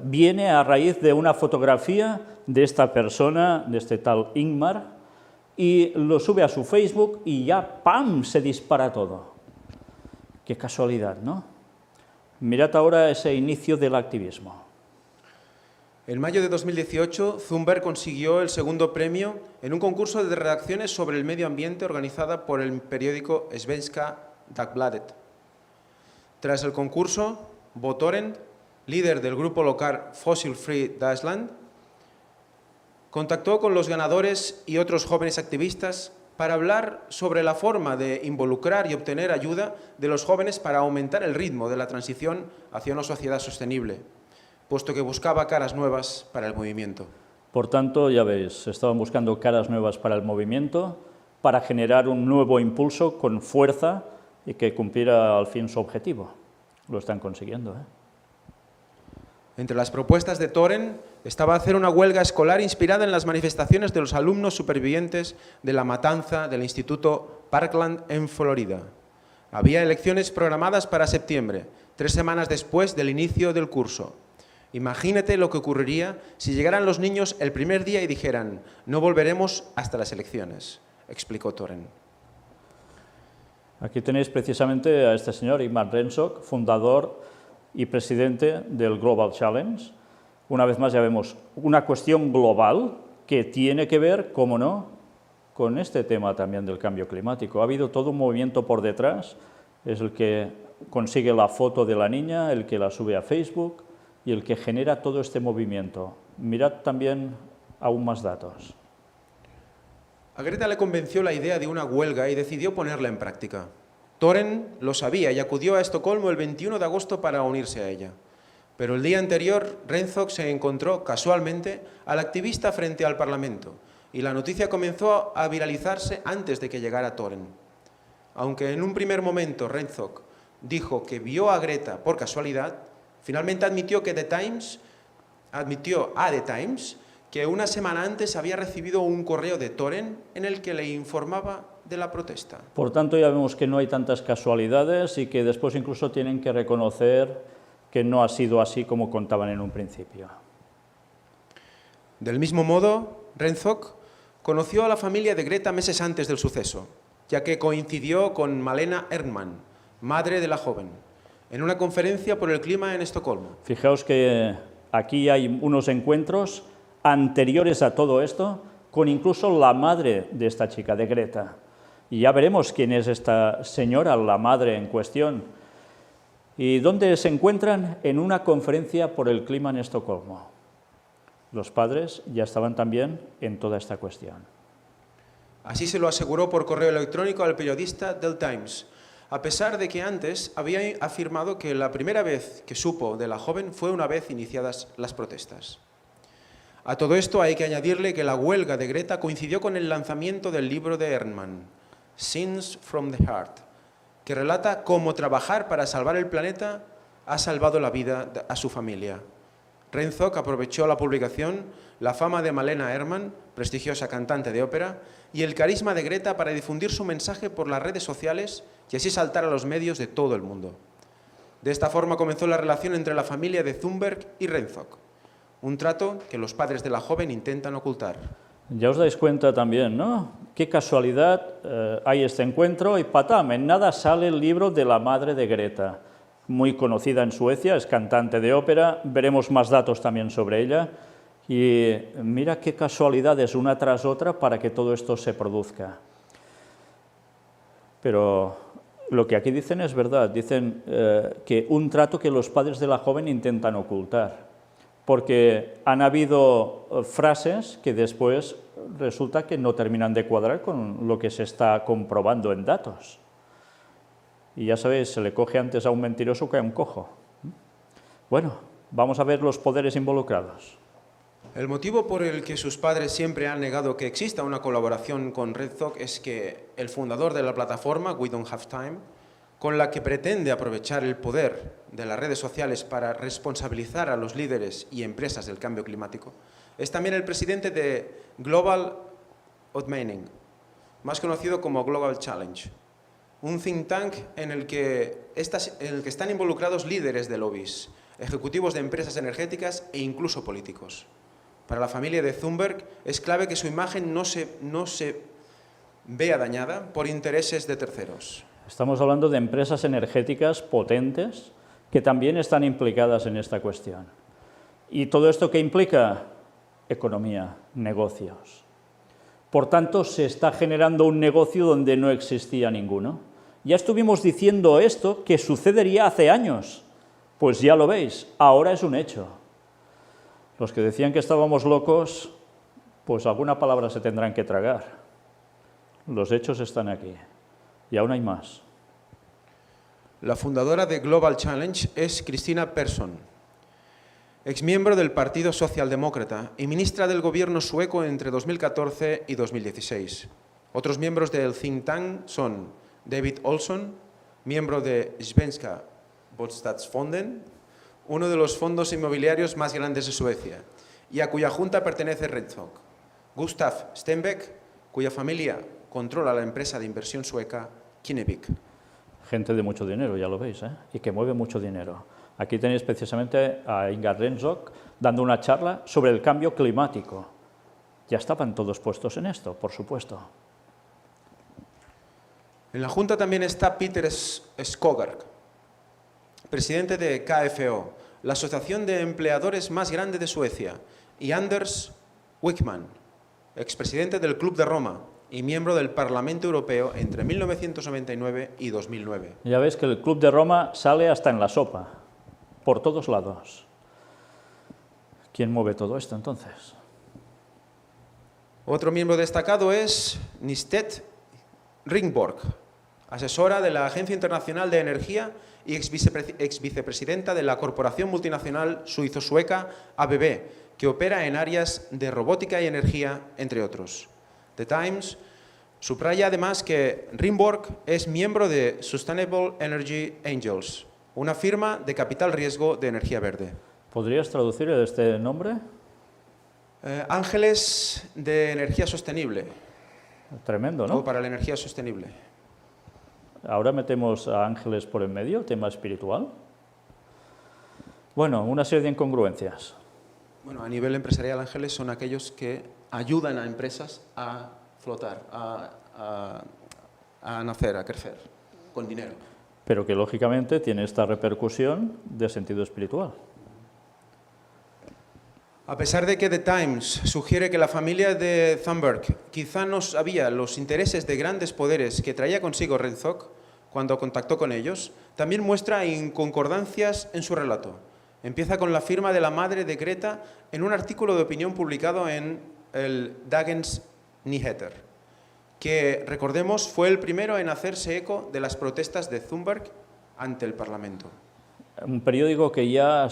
viene a raíz de una fotografía de esta persona, de este tal Ingmar, y lo sube a su Facebook y ya ¡pam!, se dispara todo. Qué casualidad, ¿no? Mirad ahora ese inicio del activismo. En mayo de 2018, Thunberg consiguió el segundo premio en un concurso de redacciones sobre el medio ambiente organizada por el periódico Svenska Dagbladet. Tras el concurso, Bo Torrent, líder del grupo local Fossil Free Deutschland, contactó con los ganadores y otros jóvenes activistas para hablar sobre la forma de involucrar y obtener ayuda de los jóvenes para aumentar el ritmo de la transición hacia una sociedad sostenible, puesto que buscaba caras nuevas para el movimiento. Por tanto, ya veis, estaban buscando caras nuevas para el movimiento, para generar un nuevo impulso con fuerza y que cumpliera al fin su objetivo. Lo están consiguiendo, ¿eh? Entre las propuestas de Torrent estaba hacer una huelga escolar inspirada en las manifestaciones de los alumnos supervivientes de la matanza del Instituto Parkland en Florida. Había elecciones programadas para septiembre, 3 semanas después del inicio del curso. Imagínate lo que ocurriría si llegaran los niños el primer día y dijeran «no volveremos hasta las elecciones», explicó Torrent. Aquí tenéis precisamente a este señor, Ingmar Reinzog, fundador y presidente del Global Challenge. Una vez más ya vemos una cuestión global que tiene que ver, cómo no, con este tema también del cambio climático. Ha habido todo un movimiento por detrás, es el que consigue la foto de la niña, el que la sube a Facebook y el que genera todo este movimiento. Mirad también aún más datos. A Greta le convenció la idea de una huelga y decidió ponerla en práctica. Torrent lo sabía y acudió a Estocolmo el 21 de agosto para unirse a ella. Pero el día anterior, Reinzog se encontró casualmente al activista frente al Parlamento y la noticia comenzó a viralizarse antes de que llegara Torrent. Aunque en un primer momento Reinzog dijo que vio a Greta por casualidad, finalmente admitió a The Times que una semana antes había recibido un correo de Torrent en el que le informaba de la protesta. Por tanto, ya vemos que no hay tantas casualidades y que después incluso tienen que reconocer que no ha sido así como contaban en un principio. Del mismo modo, Reinzog conoció a la familia de Greta meses antes del suceso, ya que coincidió con Malena Erdman, madre de la joven, en una conferencia por el clima en Estocolmo. Fijaos que aquí hay unos encuentros anteriores a todo esto, con incluso la madre de esta chica, de Greta. Y ya veremos quién es esta señora, la madre en cuestión. ¿Y dónde se encuentran? En una conferencia por el clima en Estocolmo. Los padres ya estaban también en toda esta cuestión. Así se lo aseguró por correo electrónico al periodista del Times, a pesar de que antes había afirmado que la primera vez que supo de la joven fue una vez iniciadas las protestas. A todo esto hay que añadirle que la huelga de Greta coincidió con el lanzamiento del libro de Erdman, Scenes from the Heart, que relata cómo trabajar para salvar el planeta ha salvado la vida a su familia. Reinzog aprovechó la publicación, la fama de Malena Erdman, prestigiosa cantante de ópera, y el carisma de Greta para difundir su mensaje por las redes sociales y así saltar a los medios de todo el mundo. De esta forma comenzó la relación entre la familia de Thunberg y Reinzog, un trato que los padres de la joven intentan ocultar. Ya os dais cuenta también, ¿no? Qué casualidad, hay este encuentro y patam, en nada sale el libro de la madre de Greta, muy conocida en Suecia, es cantante de ópera, veremos más datos también sobre ella, y mira qué casualidades una tras otra para que todo esto se produzca. Pero lo que aquí dicen es verdad, dicen que un trato que los padres de la joven intentan ocultar, porque han habido frases que después resulta que no terminan de cuadrar con lo que se está comprobando en datos. Y ya sabéis, se le coge antes a un mentiroso que a un cojo. Bueno, Vamos a ver los poderes involucrados. El motivo por el que sus padres siempre han negado que exista una colaboración con RedZoc es que el fundador de la plataforma, We Don't Have Time, con la que pretende aprovechar el poder de las redes sociales para responsabilizar a los líderes y empresas del cambio climático, es también el presidente de Global Outmining, más conocido como Global Challenge, un think tank en el que están involucrados líderes de lobbies, ejecutivos de empresas energéticas e incluso políticos. Para la familia de Thunberg es clave que su imagen no se vea dañada por intereses de terceros. Estamos hablando de empresas energéticas potentes que también están implicadas en esta cuestión. ¿Y todo esto qué implica? Economía, negocios. Por tanto, se está generando un negocio donde no existía ninguno. Ya estuvimos diciendo esto que sucedería hace años. Pues ya lo veis, ahora es un hecho. Los que decían que estábamos locos, pues alguna palabra se tendrán que tragar. Los hechos están aquí. Y aún hay más. La fundadora de Global Challenge es Kristina Persson, exmiembro del Partido Socialdemócrata y ministra del gobierno sueco entre 2014 y 2016. Otros miembros del think tank son David Olsson, miembro de Svenska Bostadsfonden, uno de los fondos inmobiliarios más grandes de Suecia, y a cuya junta pertenece RedZoc. Gustav Stenbeck, cuya familia controla la empresa de inversión sueca Kinnevik. Gente de mucho dinero, ya lo veis, ¿eh? Y que mueve mucho dinero. Aquí tenéis precisamente a Inga RedZoc dando una charla sobre el cambio climático. Ya estaban todos puestos en esto, por supuesto. En la junta también está Peter Skogar, presidente de KFO, la asociación de empleadores más grande de Suecia, y Anders Wijkman, expresidente del Club de Roma y miembro del Parlamento Europeo entre 1999 y 2009. Ya veis que el Club de Roma sale hasta en la sopa, por todos lados. ¿Quién mueve todo esto entonces? Otro miembro destacado es Nistet Ringborg, asesora de la Agencia Internacional de Energía y exvicepresidenta de la corporación multinacional suizo-sueca ABB, que opera en áreas de robótica y energía, entre otros. The Times subraya además que Ringborg es miembro de Sustainable Energy Angels, una firma de capital riesgo de energía verde. ¿Podrías traducir este nombre? Ángeles de energía sostenible. Tremendo, O ¿no? para la energía sostenible. Ahora metemos a ángeles por en medio, tema espiritual. Bueno, una serie de incongruencias. Bueno, a nivel empresarial, ángeles son aquellos que ayudan a empresas a flotar, a nacer, a crecer, con dinero. Pero que lógicamente tiene esta repercusión de sentido espiritual. A pesar de que The Times sugiere que la familia de Thunberg quizá no sabía los intereses de grandes poderes que traía consigo RedZoc cuando contactó con ellos, también muestra inconcordancias en su relato. Empieza con la firma de la madre de Greta en un artículo de opinión publicado en el Dagens Nyheter, que, recordemos, fue el primero en hacerse eco de las protestas de Thunberg ante el Parlamento. Un periódico que ya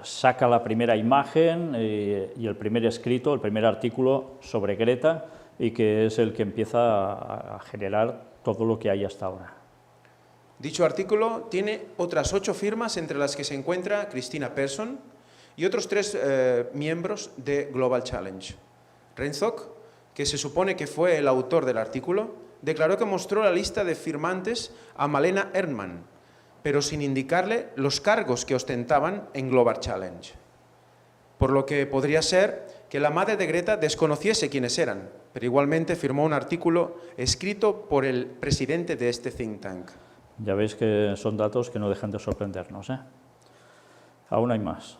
saca la primera imagen y el primer escrito, el primer artículo sobre Greta, y que es el que empieza a generar todo lo que hay hasta ahora. Dicho artículo tiene otras 8 firmas, entre las que se encuentra Kristina Persson y otros 3 miembros de Global Challenge. RedZoc, que se supone que fue el autor del artículo, declaró que mostró la lista de firmantes a Malena Erdmann, pero sin indicarle los cargos que ostentaban en Global Challenge. Por lo que podría ser que la madre de Greta desconociese quiénes eran, pero igualmente firmó un artículo escrito por el presidente de este think tank. Ya veis que son datos que no dejan de sorprendernos, ¿eh? Aún hay más.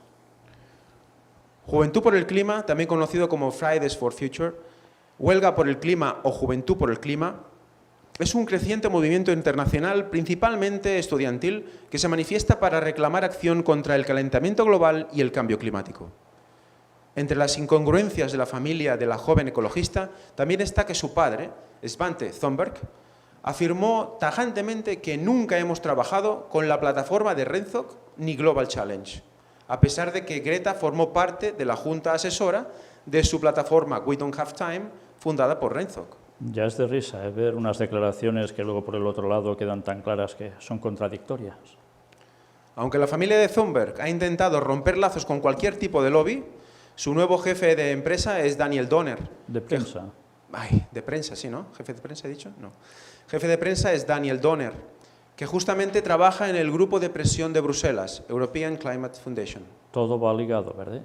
Juventud por el Clima, también conocido como Fridays for Future, Huelga por el Clima o Juventud por el Clima, es un creciente movimiento internacional, principalmente estudiantil, que se manifiesta para reclamar acción contra el calentamiento global y el cambio climático. Entre las incongruencias de la familia de la joven ecologista, también está que su padre, Svante Thunberg, afirmó tajantemente que nunca hemos trabajado con la plataforma de RedZoc ni Global Challenge, a pesar de que Greta formó parte de la junta asesora de su plataforma We Don't Have Time, fundada por Renzoc. Ya es de risa ver unas declaraciones que luego por el otro lado quedan tan claras que son contradictorias. Aunque la familia de Thunberg ha intentado romper lazos con cualquier tipo de lobby, su nuevo jefe de empresa es Daniel Donner. De prensa. De prensa, sí, ¿no? ¿Jefe de prensa he dicho? No. Jefe de prensa es Daniel Donner, que justamente trabaja en el grupo de presión de Bruselas, European Climate Foundation. Todo va ligado, ¿verdad?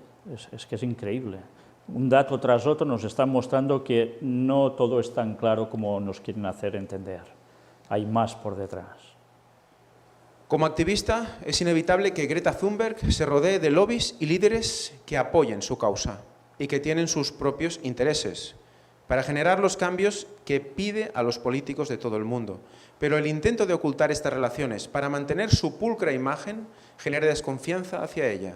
Es que es increíble. Un dato tras otro nos está mostrando que no todo es tan claro como nos quieren hacer entender. Hay más por detrás. Como activista, es inevitable que Greta Thunberg se rodee de lobbies y líderes que apoyen su causa y que tienen sus propios intereses, para generar los cambios que pide a los políticos de todo el mundo. Pero el intento de ocultar estas relaciones para mantener su pulcra imagen genera desconfianza hacia ella.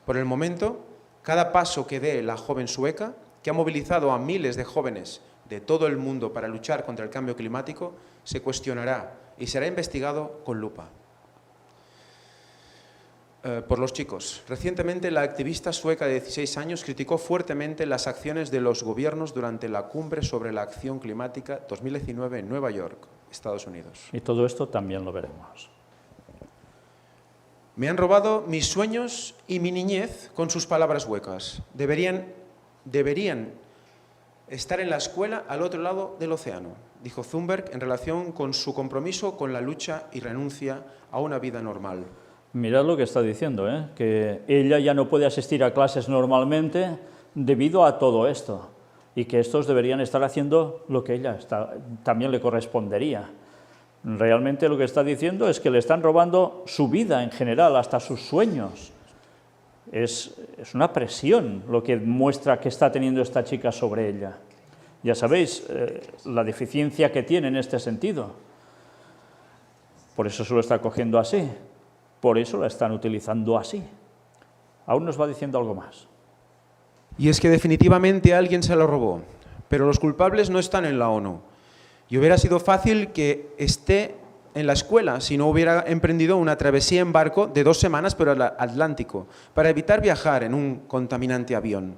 Por el momento, cada paso que dé la joven sueca, que ha movilizado a miles de jóvenes de todo el mundo para luchar contra el cambio climático, se cuestionará y será investigado con lupa. Por los chicos. Recientemente, la activista sueca de 16 años criticó fuertemente las acciones de los gobiernos durante la cumbre sobre la acción climática 2019 en Nueva York, Estados Unidos. Y todo esto también lo veremos. Me han robado mis sueños y mi niñez con sus palabras huecas. Deberían estar en la escuela al otro lado del océano, dijo Thunberg en relación con su compromiso con la lucha y renuncia a una vida normal. Mirad lo que está diciendo, que ella ya no puede asistir a clases normalmente debido a todo esto y que estos deberían estar haciendo lo que ella también le correspondería. Realmente lo que está diciendo es que le están robando su vida en general, hasta sus sueños. Es una presión lo que muestra que está teniendo esta chica sobre ella. Ya sabéis la deficiencia que tiene en este sentido. Por eso se lo está cogiendo así. Por eso la están utilizando así. Aún nos va diciendo algo más. Y es que definitivamente alguien se lo robó, pero los culpables no están en la ONU. Y hubiera sido fácil que esté en la escuela si no hubiera emprendido una travesía en barco de 2 semanas por el Atlántico, para evitar viajar en un contaminante avión.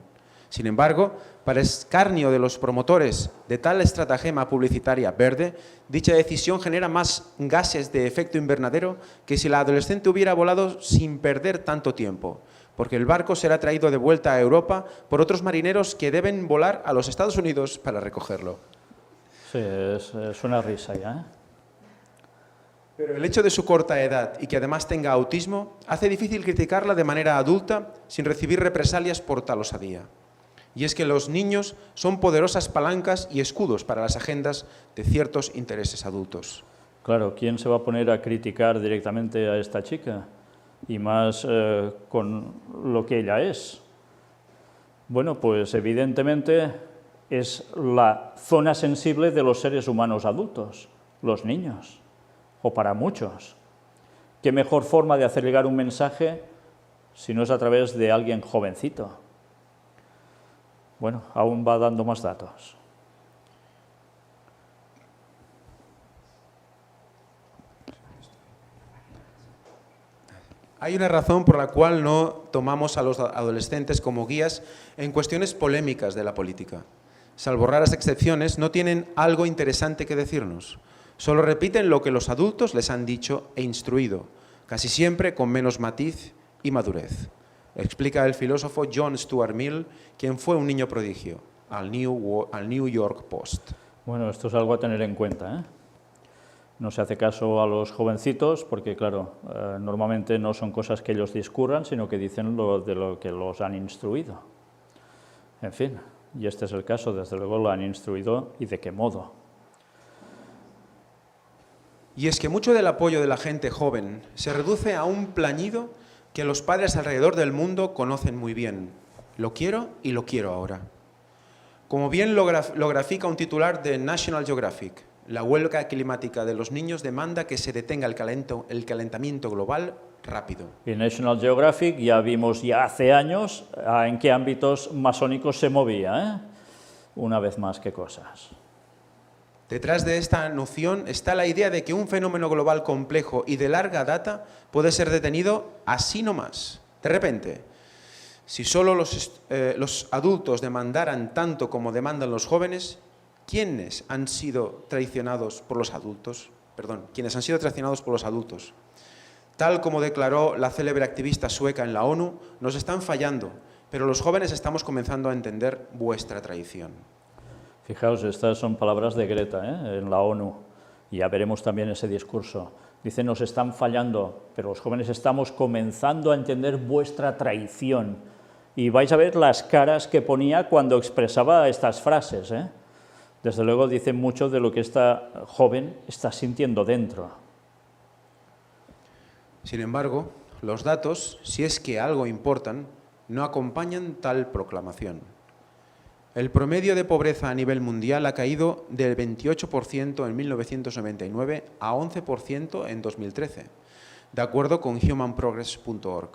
Sin embargo, para escarnio de los promotores de tal estratagema publicitaria verde, dicha decisión genera más gases de efecto invernadero que si la adolescente hubiera volado sin perder tanto tiempo, porque el barco será traído de vuelta a Europa por otros marineros que deben volar a los Estados Unidos para recogerlo. Sí, es una risa ya, Pero el hecho de su corta edad y que además tenga autismo hace difícil criticarla de manera adulta sin recibir represalias por tal osadía. Y es que los niños son poderosas palancas y escudos para las agendas de ciertos intereses adultos. Claro, ¿quién se va a poner a criticar directamente a esta chica? Y más con lo que ella es. Bueno, pues evidentemente es la zona sensible de los seres humanos adultos, los niños, o para muchos. ¿Qué mejor forma de hacer llegar un mensaje si no es a través de alguien jovencito? Bueno, aún va dando más datos. Hay una razón por la cual no tomamos a los adolescentes como guías en cuestiones polémicas de la política. Salvo raras excepciones, no tienen algo interesante que decirnos. Solo repiten lo que los adultos les han dicho e instruido, casi siempre con menos matiz y madurez. Explica el filósofo John Stuart Mill, quien fue un niño prodigio, al New York Post. Bueno, esto es algo a tener en cuenta, No se hace caso a los jovencitos porque, claro, normalmente no son cosas que ellos discurran, sino que dicen de lo que los han instruido. En fin, y este es el caso, desde luego lo han instruido y de qué modo. Y es que mucho del apoyo de la gente joven se reduce a un plañido que los padres alrededor del mundo conocen muy bien. Lo quiero y lo quiero ahora. Como bien lo grafica un titular de National Geographic, la huelga climática de los niños demanda que se detenga el calentamiento global rápido. En National Geographic ya vimos ya hace años en qué ámbitos masónicos se movía, Una vez más, qué cosas. Detrás de esta noción está la idea de que un fenómeno global complejo y de larga data puede ser detenido así nomás, De repente, si solo los adultos demandaran tanto como demandan los jóvenes, ¿quiénes han sido traicionados por los adultos? Perdón, ¿quiénes han sido traicionados por los adultos? Tal como declaró la célebre activista sueca en la ONU, nos están fallando, pero los jóvenes estamos comenzando a entender vuestra traición. Fijaos, estas son palabras de Greta, en la ONU, y ya veremos también ese discurso. Dice, nos están fallando, pero los jóvenes estamos comenzando a entender vuestra traición. Y vais a ver las caras que ponía cuando expresaba estas frases. Desde luego dicen mucho de lo que esta joven está sintiendo dentro. Sin embargo, los datos, si es que algo importan, no acompañan tal proclamación. El promedio de pobreza a nivel mundial ha caído del 28% en 1999 a 11% en 2013, de acuerdo con humanprogress.org.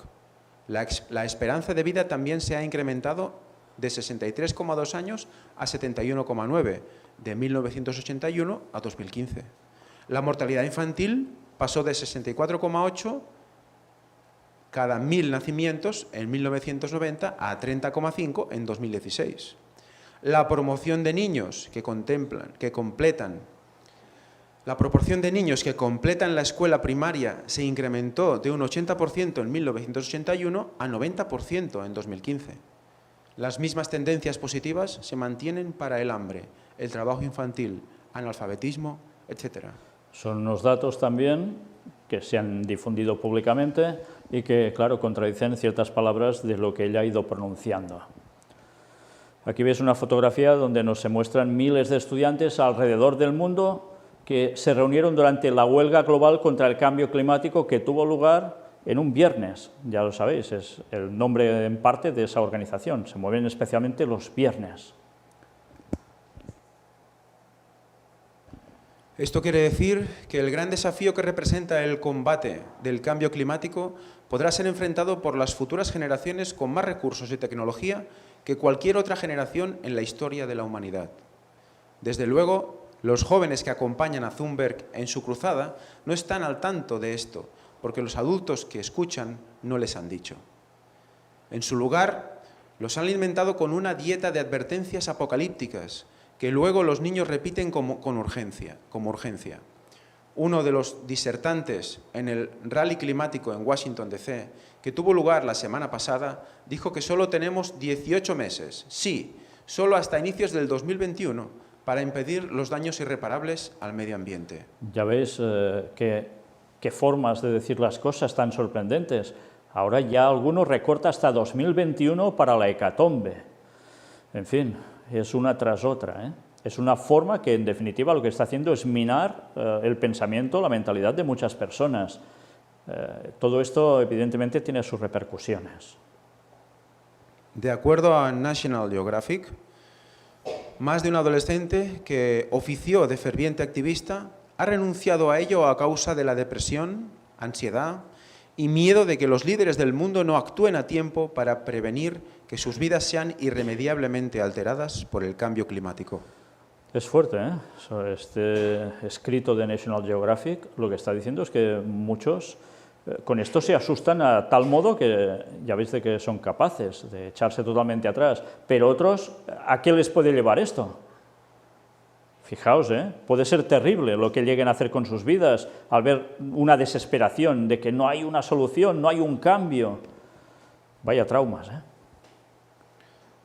La esperanza de vida también se ha incrementado de 63,2 años a 71,9, de 1981 a 2015. La mortalidad infantil pasó de 64,8 cada 1.000 nacimientos en 1990 a 30,5 en 2016. La proporción de niños que completan la escuela primaria se incrementó de un 80% en 1981 a 90% en 2015. Las mismas tendencias positivas se mantienen para el hambre, el trabajo infantil, analfabetismo, etc. Son unos datos también que se han difundido públicamente y que, claro, contradicen ciertas palabras de lo que ella ha ido pronunciando. Aquí ves una fotografía donde nos se muestran miles de estudiantes alrededor del mundo que se reunieron durante la huelga global contra el cambio climático que tuvo lugar en un viernes. Ya lo sabéis, es el nombre en parte de esa organización. Se mueven especialmente los viernes. Esto quiere decir que el gran desafío que representa el combate del cambio climático podrá ser enfrentado por las futuras generaciones con más recursos y tecnología que cualquier otra generación en la historia de la humanidad. Desde luego, los jóvenes que acompañan a Thunberg en su cruzada no están al tanto de esto, porque los adultos que escuchan no les han dicho. En su lugar, los han alimentado con una dieta de advertencias apocalípticas que luego los niños repiten como urgencia. Uno de los disertantes en el rally climático en Washington, D.C., que tuvo lugar la semana pasada, dijo que solo tenemos 18 meses, sí, solo hasta inicios del 2021, para impedir los daños irreparables al medio ambiente. Ya veis qué formas de decir las cosas tan sorprendentes. Ahora ya alguno recorta hasta 2021 para la hecatombe. En fin, es una tras otra, Es una forma que, en definitiva, lo que está haciendo es minar el pensamiento, la mentalidad de muchas personas. Todo esto, evidentemente, tiene sus repercusiones. De acuerdo a National Geographic, más de un adolescente que ofició de ferviente activista ha renunciado a ello a causa de la depresión, ansiedad y miedo de que los líderes del mundo no actúen a tiempo para prevenir que sus vidas sean irremediablemente alteradas por el cambio climático. Es fuerte, Este escrito de National Geographic lo que está diciendo es que muchos con esto se asustan a tal modo que ya veis de que son capaces de echarse totalmente atrás, pero otros, ¿a qué les puede llevar esto? Fijaos, puede ser terrible lo que lleguen a hacer con sus vidas al ver una desesperación de que no hay una solución, no hay un cambio. Vaya traumas,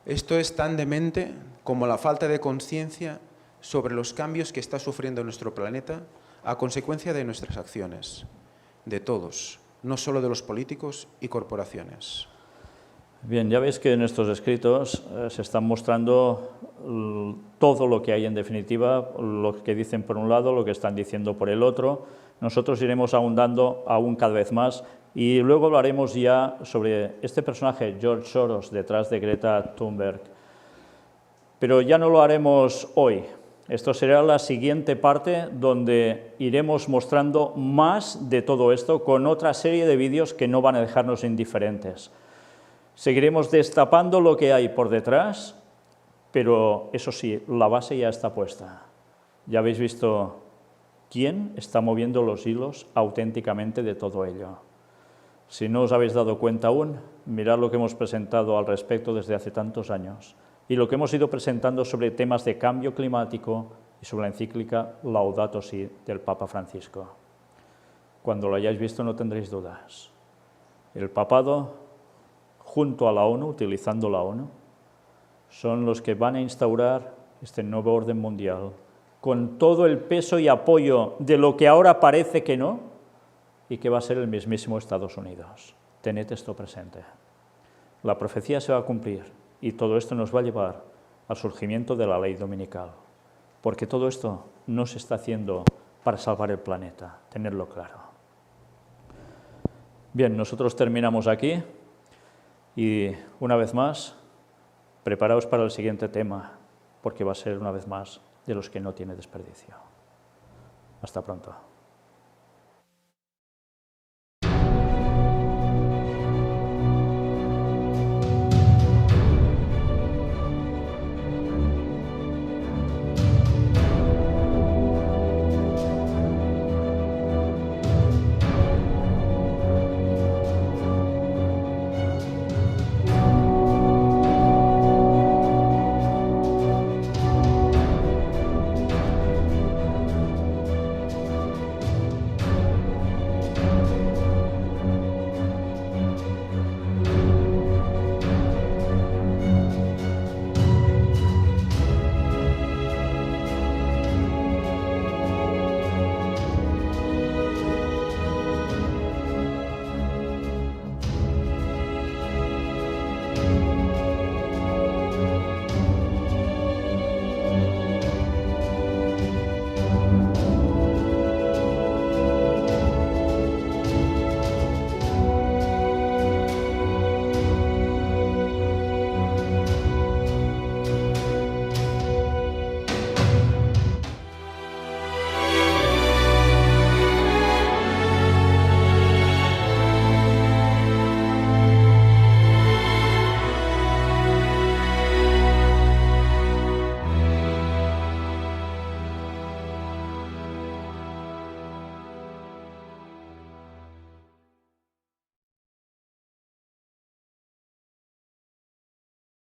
Esto es tan demente como la falta de conciencia sobre los cambios que está sufriendo nuestro planeta a consecuencia de nuestras acciones, de todos, no solo de los políticos y corporaciones. Bien, ya veis que en estos escritos se están mostrando todo lo que hay en definitiva, lo que dicen por un lado, lo que están diciendo por el otro. Nosotros iremos ahondando aún cada vez más y luego hablaremos ya sobre este personaje, George Soros, detrás de Greta Thunberg. Pero ya no lo haremos hoy. Esto será la siguiente parte donde iremos mostrando más de todo esto con otra serie de vídeos que no van a dejarnos indiferentes. Seguiremos destapando lo que hay por detrás, pero eso sí, la base ya está puesta. Ya habéis visto quién está moviendo los hilos auténticamente de todo ello. Si no os habéis dado cuenta aún, mirad lo que hemos presentado al respecto desde hace tantos años y lo que hemos ido presentando sobre temas de cambio climático y sobre la encíclica Laudato Si del Papa Francisco. Cuando lo hayáis visto no tendréis dudas. El papado, junto a la ONU, utilizando la ONU, son los que van a instaurar este nuevo orden mundial con todo el peso y apoyo de lo que ahora parece que no y que va a ser el mismísimo Estados Unidos. Tened esto presente. La profecía se va a cumplir y todo esto nos va a llevar al surgimiento de la ley dominical, porque todo esto no se está haciendo para salvar el planeta, tenerlo claro. Bien, nosotros terminamos aquí y una vez más, preparaos para el siguiente tema, porque va a ser una vez más de los que no tiene desperdicio. Hasta pronto.